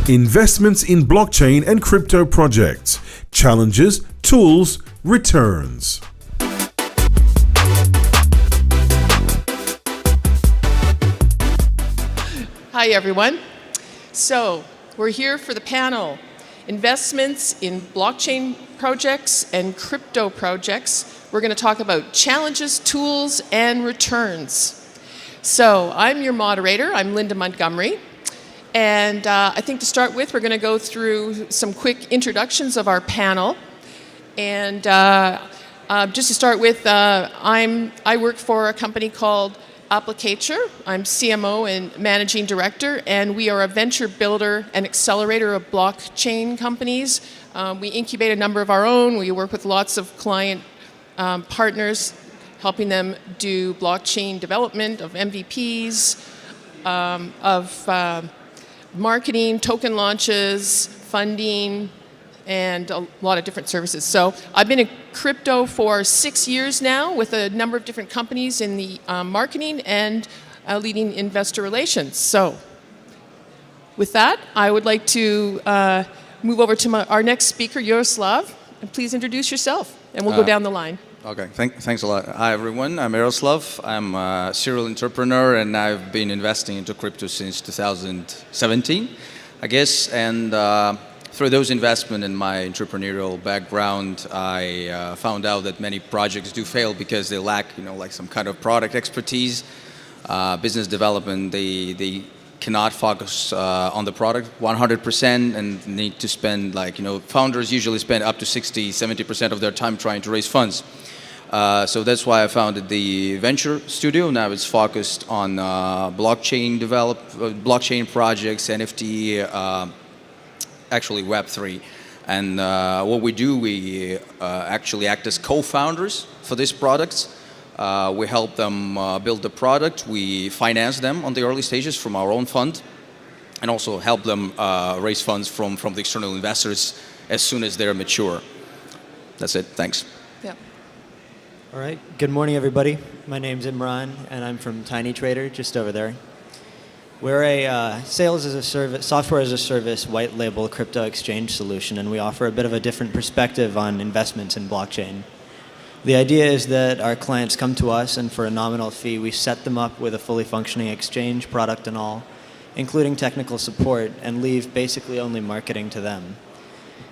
Investments in blockchain and crypto projects. Challenges, tools, returns. Hi everyone. So we're here for the panel, Investments in Blockchain Projects and Crypto Projects. We're going to talk about challenges, tools, and returns. So I'm your moderator, I'm Linda Montgomery. And I think to start with, we're going to go through some quick introductions of our panel. And just to start with, I work for a company called Applicature. I'm CMO and Managing Director, and we are a venture builder and accelerator of blockchain companies. We incubate a number of our own. We work with lots of client partners, helping them do blockchain development of MVPs, of marketing, token launches, funding, and a lot of different services. So I've been in crypto for 6 years now with a number of different companies in the marketing and leading investor relations. So with that, I would like to move over to our next speaker, Yaroslav, and please introduce yourself, and we'll go down the line. Okay, thanks a lot. Hi everyone, I'm Yaroslav. I'm a serial entrepreneur and I've been investing into crypto since 2017, I guess. And through those investments and my entrepreneurial background, I found out that many projects do fail because they lack, like some kind of product expertise, business development. They cannot focus on the product 100% and need to spend founders usually spend up to 60-70% of their time trying to raise funds. So that's why I founded the venture studio. Now it's focused on blockchain projects, NFT, actually Web3. And what we do, we actually act as co-founders for these products. We help them build the product. We finance them on the early stages from our own fund, and also help them raise funds from the external investors as soon as they're mature. That's it. Thanks. Yeah. All right. Good morning, everybody. My name's Imran, and I'm from Tiny Trader, just over there. We're a software as a service, white label crypto exchange solution, and we offer a bit of a different perspective on investments in blockchain. The idea is that our clients come to us, and for a nominal fee, we set them up with a fully functioning exchange, product and all, including technical support, and leave basically only marketing to them.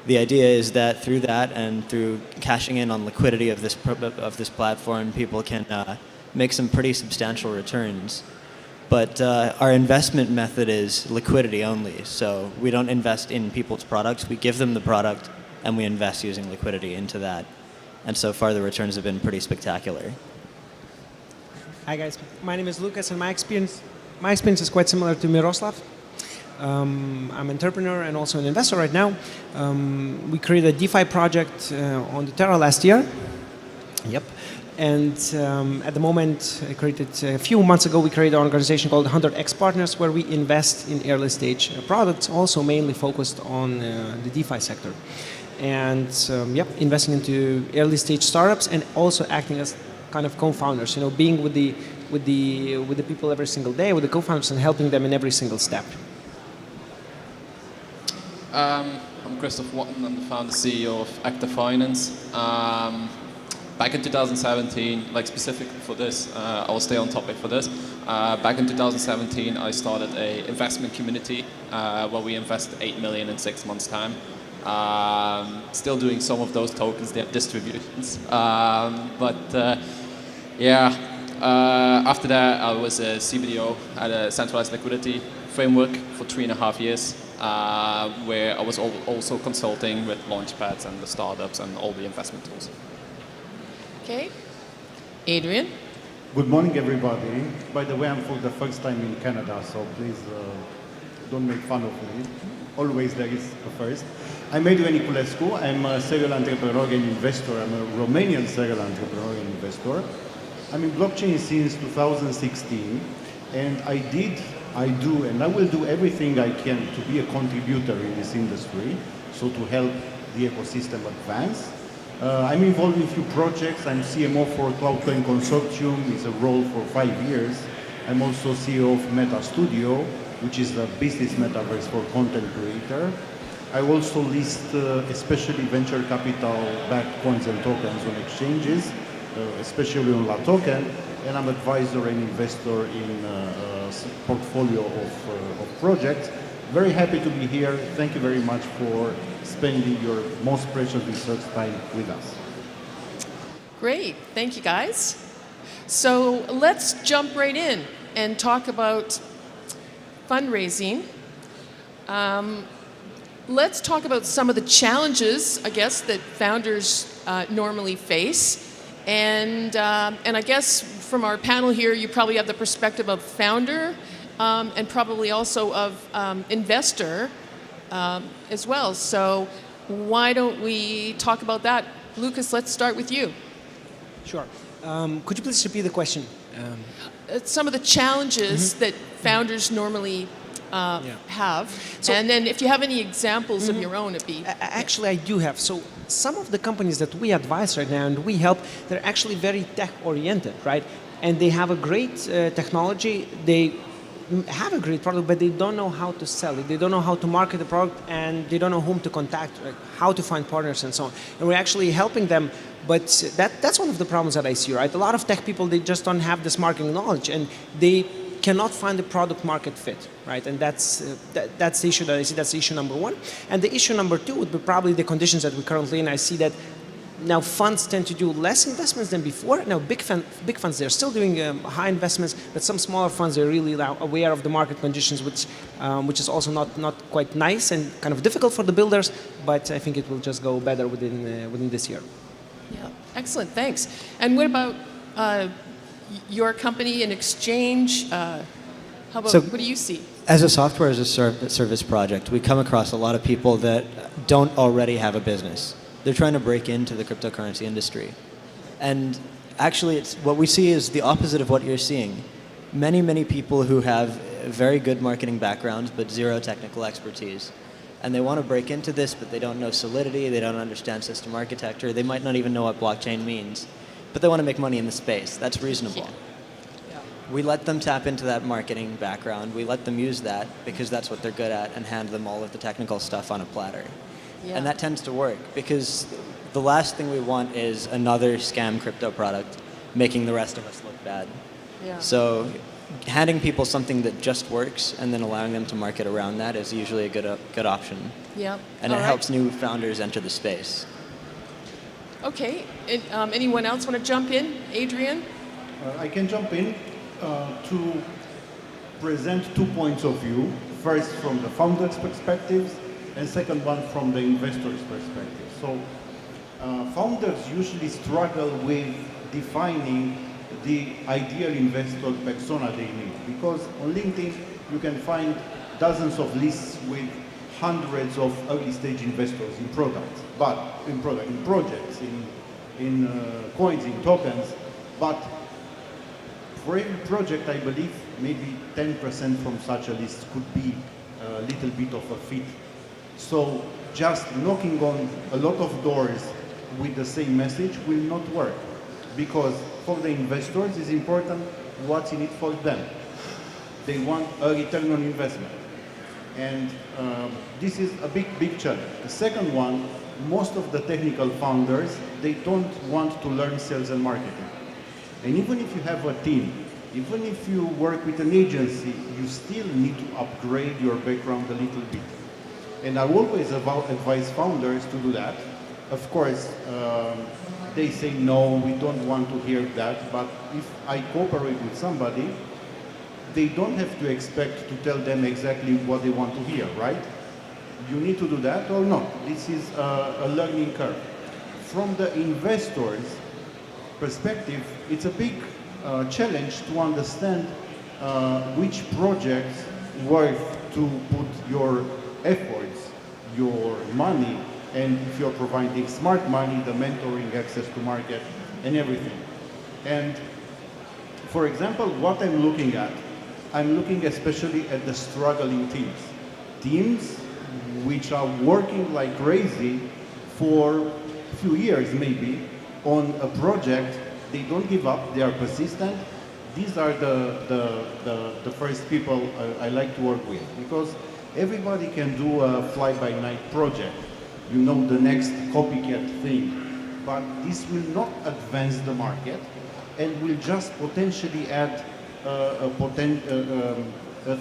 The idea is that through that and through cashing in on liquidity of this platform, people can make some pretty substantial returns. But our investment method is liquidity only. So we don't invest in people's products. We give them the product, and we invest using liquidity into that. And so far, the returns have been pretty spectacular. Hi guys, my name is Lucas, and my experience is quite similar to Miroslav. I'm an entrepreneur and also an investor right now. We created a DeFi project on the Terra last year. Yep. And at the moment, a few months ago, we created an organization called 100X Partners, where we invest in early stage products, also mainly focused on the DeFi sector. And investing into early stage startups and also acting as kind of co-founders, being with the people every single day, with the co-founders, and helping them in every single step. I'm Christoph Watton. I'm the founder CEO of Active Finance. Back in 2017, specific for this, I will stay on topic for this. Back in 2017, I started a investment community where we invested 8 million in 6 months' time. Still doing some of those tokens, their distributions. After that, I was a CBDO at a centralized liquidity framework for 3.5 years, where I was also consulting with launchpads and the startups and all the investment tools. Okay. Adrian? Good morning, everybody. By the way, I'm for the first time in Canada, so please don't make fun of me. Always there is a first. I'm Adrian Niculescu. I'm a serial entrepreneur and investor. I'm a Romanian serial entrepreneur and investor. I'm in blockchain since 2016, and I do, and I will do everything I can to be a contributor in this industry, so to help the ecosystem advance. I'm involved in a few projects. I'm CMO for Cloudcoin Consortium. It's a role for 5 years. I'm also CEO of Meta Studio. which is the business metaverse for content creator. I also list especially venture capital-backed coins and tokens on exchanges, especially on La Token, and I'm advisor and investor in a portfolio of projects. Very happy to be here. Thank you very much for spending your most precious research time with us. Great, thank you guys. So let's jump right in and talk about fundraising. Let's talk about some of the challenges, I guess, that founders normally face. And I guess from our panel here, you probably have the perspective of founder and probably also of investor as well. So why don't we talk about that? Lucas, let's start with you. Sure. Could you please repeat the question? Some of the challenges that founders normally have, so, and then if you have any examples of your own, it'd be... Actually, I do have. So some of the companies that we advise right now and we help, they're actually very tech-oriented, right? And they have a great technology, they have a great product, but they don't know how to sell it. They don't know how to market the product, and they don't know whom to contact, like how to find partners and so on. And we're actually helping them, but that's one of the problems that I see, right? A lot of tech people, they just don't have this marketing knowledge, and they cannot find the product market fit, right? And that's the issue that I see. That's issue number one. And the issue number two would be probably the conditions that we're currently in. I see that now funds tend to do less investments than before. Now big funds, they're still doing high investments, but some smaller funds are really now aware of the market conditions, which is also not quite nice and kind of difficult for the builders. But I think it will just go better within this year. Yeah, excellent, thanks. And what about your company and exchange? How about, what do you see? As a software as a service project, we come across a lot of people that don't already have a business. They're trying to break into the cryptocurrency industry. And actually, what we see is the opposite of what you're seeing. Many people who have very good marketing backgrounds but zero technical expertise. And they want to break into this, but they don't know Solidity, they don't understand system architecture, they might not even know what blockchain means. But they want to make money in the space. That's reasonable. Yeah. We let them tap into that marketing background. We let them use that because that's what they're good at, and hand them all of the technical stuff on a platter. Yeah. And that tends to work because the last thing we want is another scam crypto product making the rest of us look bad. Yeah. So handing people something that just works and then allowing them to market around that is usually a good option. Yeah. And it helps new founders enter the space. Okay. Anyone else want to jump in? Adrian? I can jump in to present 2 points of view. First, from the founder's perspective, and second one from the investor's perspective. So founders usually struggle with defining the ideal investor persona they need, because on LinkedIn you can find dozens of lists with hundreds of early stage investors in products, in projects, in coins, in tokens, but for every project I believe maybe 10% from such a list could be a little bit of a fit. So just knocking on a lot of doors with the same message will not work, because for the investors it's important what's in it for them. They want a return on investment. And this is a big challenge. The second one, most of the technical founders, they don't want to learn sales and marketing. And even if you have a team, even if you work with an agency, you still need to upgrade your background a little bit. And I always advise founders to do that. Of course, they say, no, we don't want to hear that, but if I cooperate with somebody, they don't have to expect to tell them exactly what they want to hear, right? You need to do that or not. This is a learning curve. From the investor's perspective, it's a big challenge to understand which projects worth to put your efforts, your money, and if you're providing smart money, the mentoring, access to market, and everything. And for example, what I'm looking at, I'm looking especially at the struggling teams. Teams which are working like crazy for a few years maybe on a project. They don't give up, they are persistent, these are the first people I like to work with, because everybody can do a fly-by-night project, you know, the next copycat thing, but this will not advance the market and will just potentially add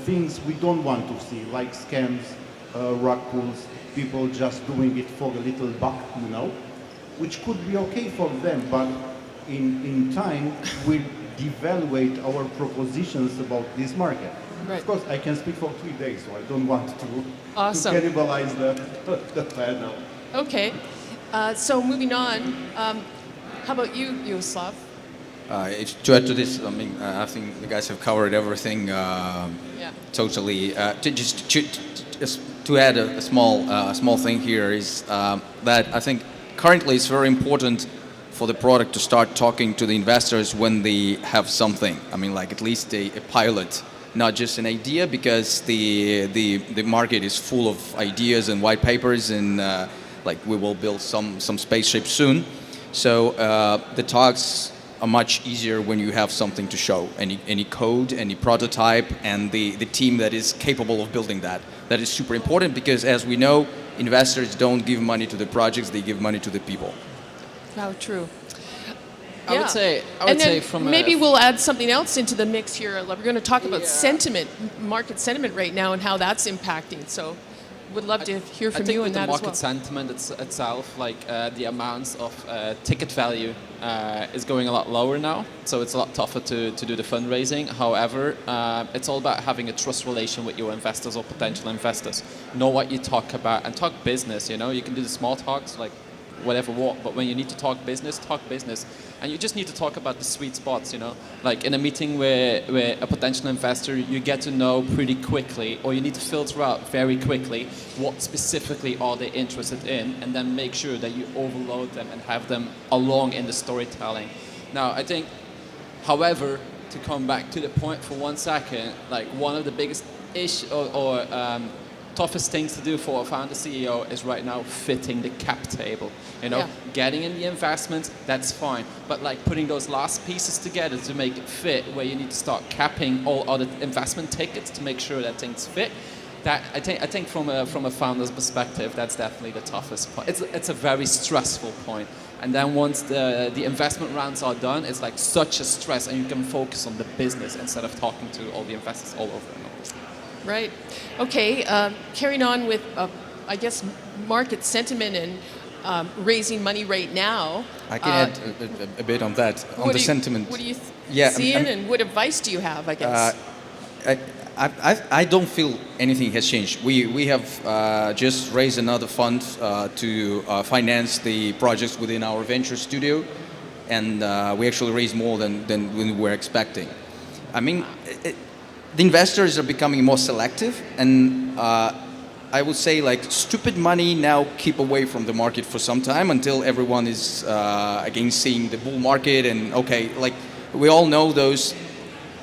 things we don't want to see, like scams, rug pulls, people just doing it for a little buck, you know, which could be okay for them, but in time will devaluate our propositions about this market. Right. Of course, I can speak for 3 days, so I don't want to Awesome. cannibalize the panel. Okay. So moving on, how about you, Yugoslav? To add to this, I mean, I think the guys have covered everything totally. Just to add a small thing here is that I think currently it's very important for the product to start talking to the investors when they have something. I mean, like at least a pilot, not just an idea, because the market is full of ideas and white papers, and like we will build some spaceship soon. So the talks are much easier when you have something to show, any code, any prototype, and the team that is capable of building that. That is super important, because as we know, investors don't give money to the projects, they give money to the people. How true. I would say from maybe we'll add something else into the mix here. We're going to talk about sentiment, market sentiment right now, and how that's impacting. So would love to hear from you on that as well. I think the market sentiment itself, like the amounts of ticket value is going a lot lower now, so it's a lot tougher to do the fundraising. However, it's all about having a trust relation with your investors or potential investors. Know what you talk about and talk business, you know. You can do the small talks, like whatever what, but when you need to talk business, and you just need to talk about the sweet spots, you know, like in a meeting where a potential investor, you get to know pretty quickly, or you need to filter out very quickly what specifically are they interested in, and then make sure that you overload them and have them along in the storytelling. Now, I think, however, to come back to the point for 1 second, like one of the biggest toughest things to do for a founder CEO is right now fitting the cap table. You know, getting in the investment, that's fine. But like putting those last pieces together to make it fit, where you need to start capping all other investment tickets to make sure that things fit. That I think from a founder's perspective, that's definitely the toughest point. It's a very stressful point. And then once the investment rounds are done, it's like such a stress, and you can focus on the business instead of talking to all the investors all over and over. Right. Okay. Carrying on with, I guess, market sentiment and raising money right now. I can add a bit on that, on the sentiment. What are you seeing, and what advice do you have, I guess? I don't feel anything has changed. We have just raised another fund to finance the projects within our venture studio, and we actually raised more than we were expecting. I mean, the investors are becoming more selective, and I would say like stupid money now keep away from the market for some time until everyone is again seeing the bull market. And okay, like we all know those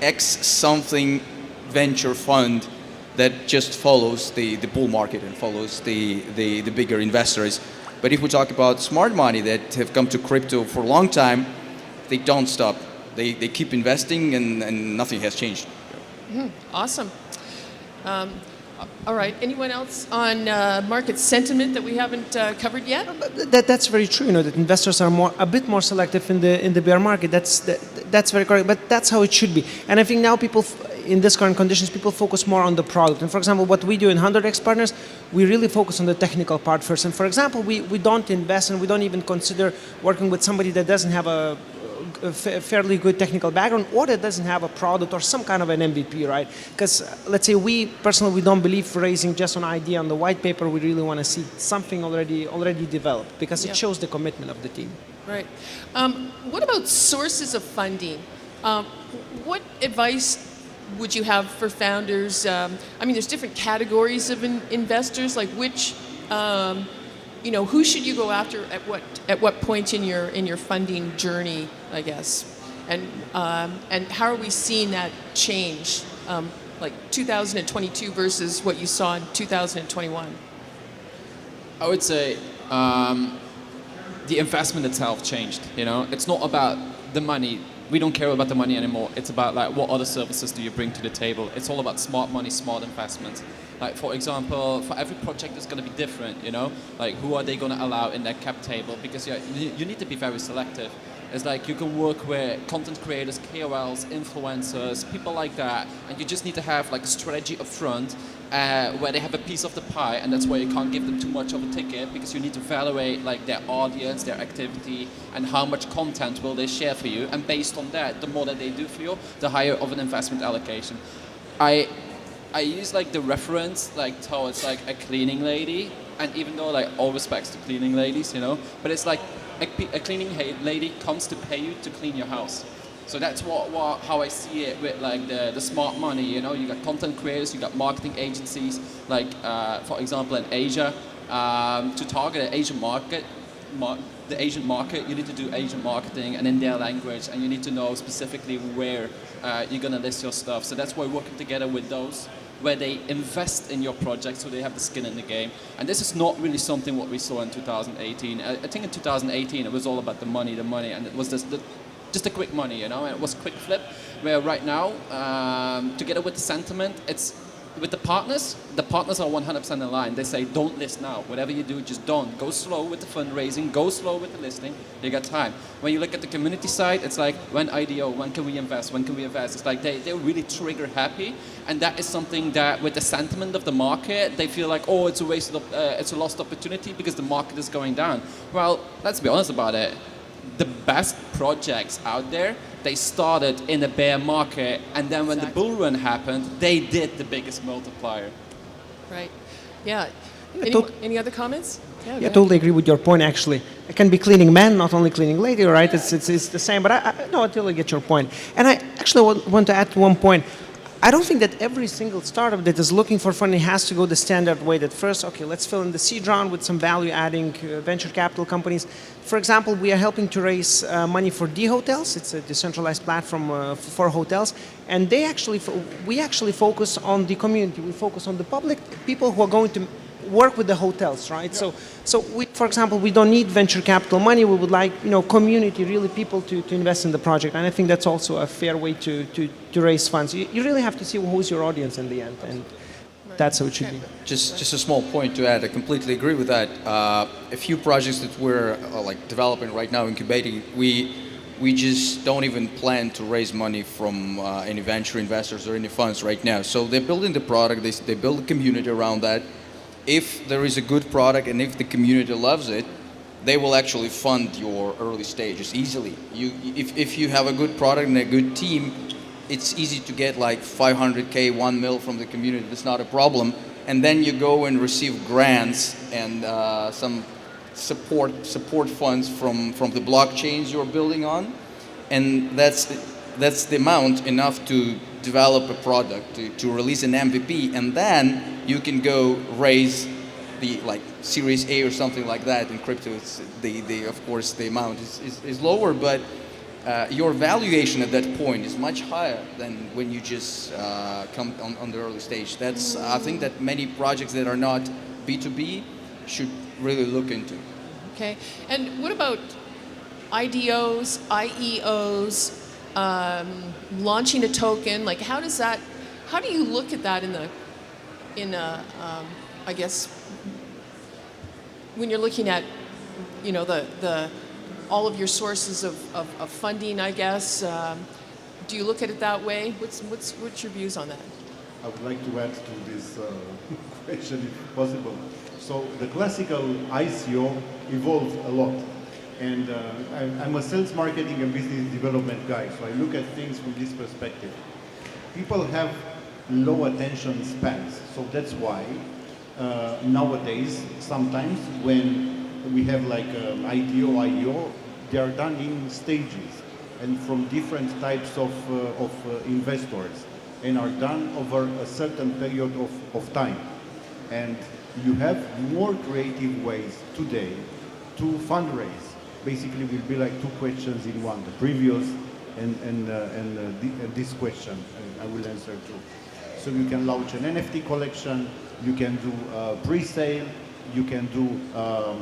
X something venture fund that just follows the bull market and follows the bigger investors. But if we talk about smart money that have come to crypto for a long time, they don't stop. They keep investing, and nothing has changed. Awesome. All right. Anyone else on market sentiment that we haven't covered yet? That's very true. You know, that investors are a bit more selective in the bear market. That's very correct. But that's how it should be. And I think now people, in this current conditions, people focus more on the product. And for example, what we do in 100x Partners, we really focus on the technical part first. And for example, we don't invest, and we don't even consider working with somebody that doesn't have a fairly good technical background, or that doesn't have a product or some kind of an MVP, right? Because let's say we don't believe raising just an idea on the white paper. We really want to see something already developed, because it shows the commitment of the team. Right. What about sources of funding? What advice would you have for founders? I mean, there's different categories of investors. Like which, who should you go after at what point in your funding journey, I guess, and how are we seeing that change, like 2022 versus what you saw in 2021? I would say the investment itself changed. You know, it's not about the money we don't care about the money anymore. It's about like what other services do you bring to the table. It's all about smart money, smart investments. Like for example, for every project it's going to be different, you know, like who are they going to allow in their cap table, because you need to be very selective. It's like you can work with content creators, KOLs, influencers, people like that, and you just need to have like a strategy up front where they have a piece of the pie, and that's why you can't give them too much of a ticket, because you need to evaluate like their audience, their activity, and how much content will they share for you, and based on that, the more that they do for you, the higher of an investment allocation. I use like the reference like towards like a cleaning lady, and even though like all respects to cleaning ladies, you know, but it's like a cleaning lady comes to pay you to clean your house. So that's how I see it with like the smart money, you know. You got content creators, you got marketing agencies, like for example in Asia, to target an Asian market, the Asian market, you need to do Asian marketing and in their language, and you need to know specifically where you're going to list your stuff. So that's why we're working together with those where they invest in your project, so they have the skin in the game. And this is not really something what we saw in 2018. I think in 2018 it was all about the money, and it was just a quick money, you know, and it was quick flip. Where right now, together with the sentiment, it's with the partners are 100% in line. They say, don't list now. Whatever you do, just don't. Go slow with the fundraising, go slow with the listing. You got time. When you look at the community side, it's like, when IDO, when can we invest? When can we invest? It's like they're really trigger happy. And that is something that with the sentiment of the market, they feel like, oh, it's a lost opportunity because the market is going down. Well, let's be honest about it. The best projects out there, they started in a bear market, and then when the bull run happened, they did the biggest multiplier. Right. Yeah. Any other comments? Yeah, I totally agree with your point, actually. It can be cleaning men, not only cleaning lady, right? Yeah. It's the same, but I totally get your point. And I actually want to add to one point. I don't think that every single startup that is looking for funding has to go the standard way, that first, okay, let's fill in the seed round with some value-adding venture capital companies. For example, we are helping to raise money for D-Hotels. It's a decentralized platform for hotels. And we actually focus on the community. We focus on the public, people who are going to work with the hotels, right? Yeah. So we, for example, we don't need venture capital money. We would like, community, really people to invest in the project. And I think that's also a fair way to raise funds. You really have to see who's your audience in the end, and that's how it should be. Just a small point to add. I completely agree with that. A few projects that we're like developing right now, incubating, we just don't even plan to raise money from any venture investors or any funds right now. So they're building the product. They build a community around that. If there is a good product and if the community loves it, they will actually fund your early stages easily. If you have a good product and a good team, it's easy to get like 500K, 1 mil from the community. That's not a problem. And then you go and receive grants and some support funds from the blockchains you're building on, and that's the amount enough to develop a product, to release an MVP, and then you can go raise the Series A or something like that. In crypto, it's of course the amount is lower, but your valuation at that point is much higher than when you just come on the early stage. That's I think that many projects that are not B2B should really look into. Okay, and what about IDOs, IEOs, launching a token? Like, how do you look at that I guess, when you're looking at, all of your sources of funding, I guess, do you look at it that way? What's your views on that? I would like to add to this question, if possible. So the classical ICO evolved a lot. And I'm a sales, marketing, and business development guy, so I look at things from this perspective. People have low attention spans, so that's why nowadays, sometimes when we have like IDO, IEO, they are done in stages and from different types of investors, and are done over a certain period of time. And you have more creative ways today to fundraise. Basically, will be like two questions in one: the previous and this question. I will answer too. So you can launch an NFT collection. You can do pre-sale. You can do a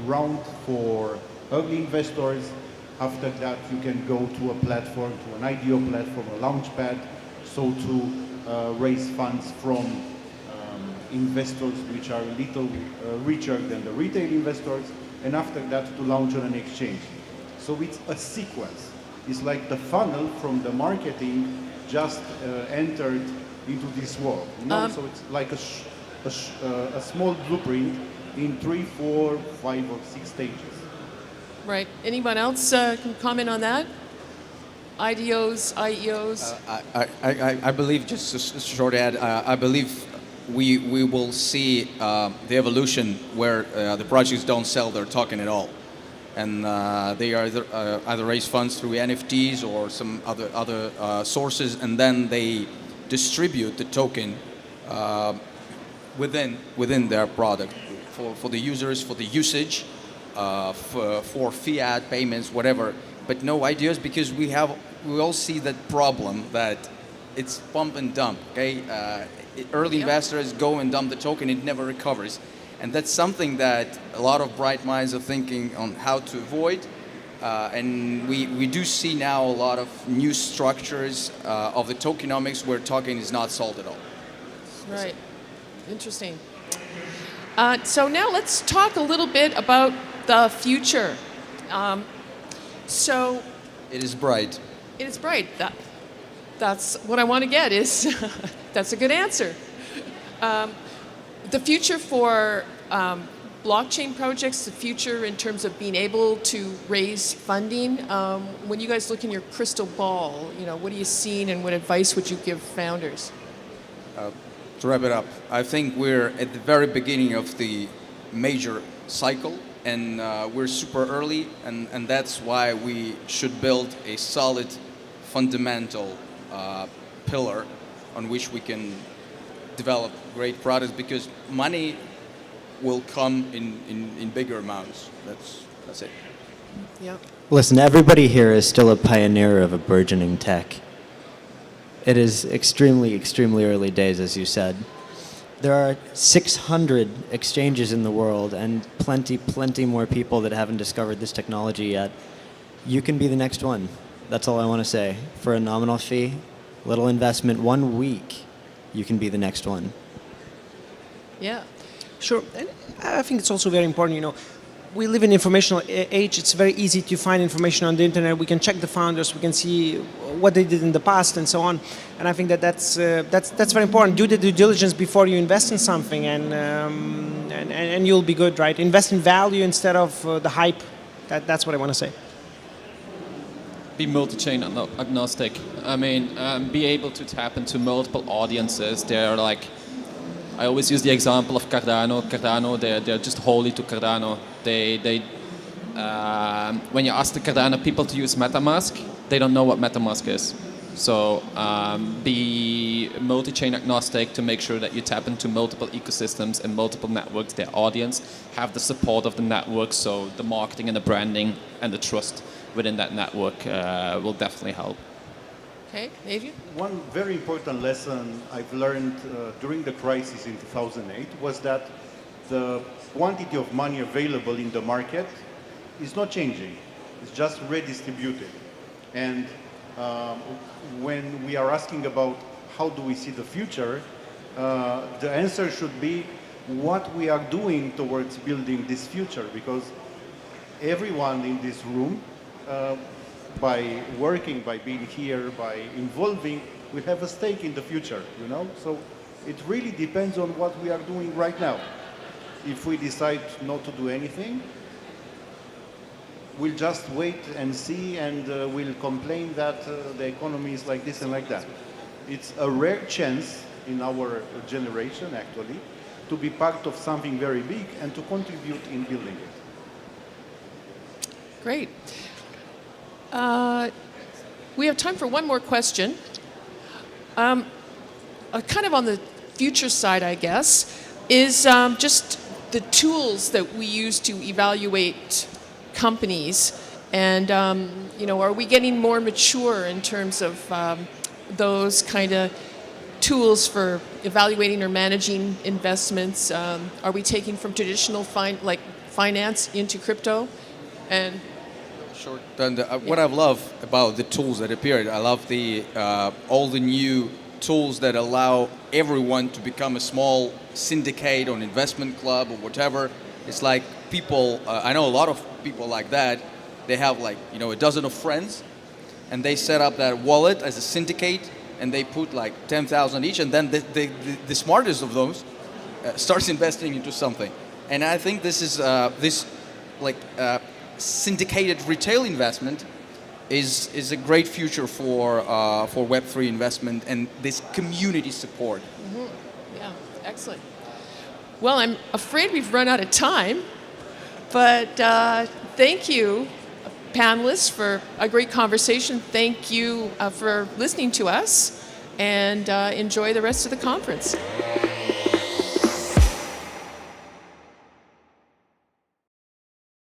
round for early investors. After that, you can go to a platform, to an IDO platform, a launchpad, so to raise funds from investors which are a little richer than the retail investors, and after that to launch on an exchange. So it's a sequence. It's like the funnel from the marketing just entered into this world. You know? So it's like a small blueprint in 3, 4, 5, or 6 stages. Right. Anyone else can comment on that? IDOs, IEOs? I believe, just a short ad, I believe we will see the evolution where the projects don't sell their token at all. And they either raise funds through NFTs or some other sources, and then they distribute the token within their product for the users, for the usage, for fiat payments, whatever. But no ideas, because we all see that problem that it's pump and dump. Okay, early investors go and dump the token, it never recovers. And that's something that a lot of bright minds are thinking on how to avoid. And we do see now a lot of new structures of the tokenomics where token is not sold at all. Right. Interesting. So now let's talk a little bit about the future. So It is bright. it is bright. That's what I want to get is, that's a good answer. The future for blockchain projects, the future in terms of being able to raise funding. When you guys look in your crystal ball, what are you seeing and what advice would you give founders? To wrap it up, I think we're at the very beginning of the major cycle, and we're super early, and that's why we should build a solid, fundamental pillar on which we can develop great products, because money will come in bigger amounts. That's it. Yeah. Listen, everybody here is still a pioneer of a burgeoning tech. It is extremely, extremely early days, as you said. There are 600 exchanges in the world and plenty more people that haven't discovered this technology yet. You can be the next one. That's all I want to say. For a nominal fee, little investment, 1 week, you can be the next one. Yeah. Sure. And I think it's also very important, we live in an informational age. It's very easy to find information on the internet. We can check the founders. We can see what they did in the past and so on. And I think that's very important. Do the due diligence before you invest in something, and you'll be good, right? Invest in value instead of the hype. That's what I want to say. Be multi-chain agnostic. I mean, be able to tap into multiple audiences. They're like, I always use the example of Cardano. Cardano, they're just wholly to Cardano. When you ask the Cardano people to use MetaMask, they don't know what MetaMask is. So be multi-chain agnostic to make sure that you tap into multiple ecosystems and multiple networks. Their audience have the support of the network, so the marketing and the branding and the trust within that network will definitely help. Okay, Adrian? One very important lesson I've learned during the crisis in 2008 was that the quantity of money available in the market is not changing. It's just redistributed. And when we are asking about how do we see the future, the answer should be what we are doing towards building this future, because everyone in this room, by working, by being here, by involving, we have a stake in the future, So it really depends on what we are doing right now. If we decide not to do anything, we'll just wait and see, and we'll complain that the economy is like this and like that. It's a rare chance in our generation, actually, to be part of something very big and to contribute in building it. Great. We have time for one more question. Kind of on the future side, I guess, is just the tools that we use to evaluate companies. And, are we getting more mature in terms of those kind of tools for evaluating or managing investments? Are we taking from traditional finance into crypto? And Sure. And what I love about the tools that appeared, I love the all the new tools that allow everyone to become a small syndicate or an investment club or whatever. It's like people, I know a lot of people like that. They have like, you know, a dozen of friends, and they set up that wallet as a syndicate, and they put like 10,000 each, and then the smartest of those starts investing into something. And I think this is syndicated retail investment is a great future for Web3 investment and this community support. Mm-hmm. Yeah, excellent. Well, I'm afraid we've run out of time, but thank you, panelists, for a great conversation. Thank you for listening to us, and enjoy the rest of the conference.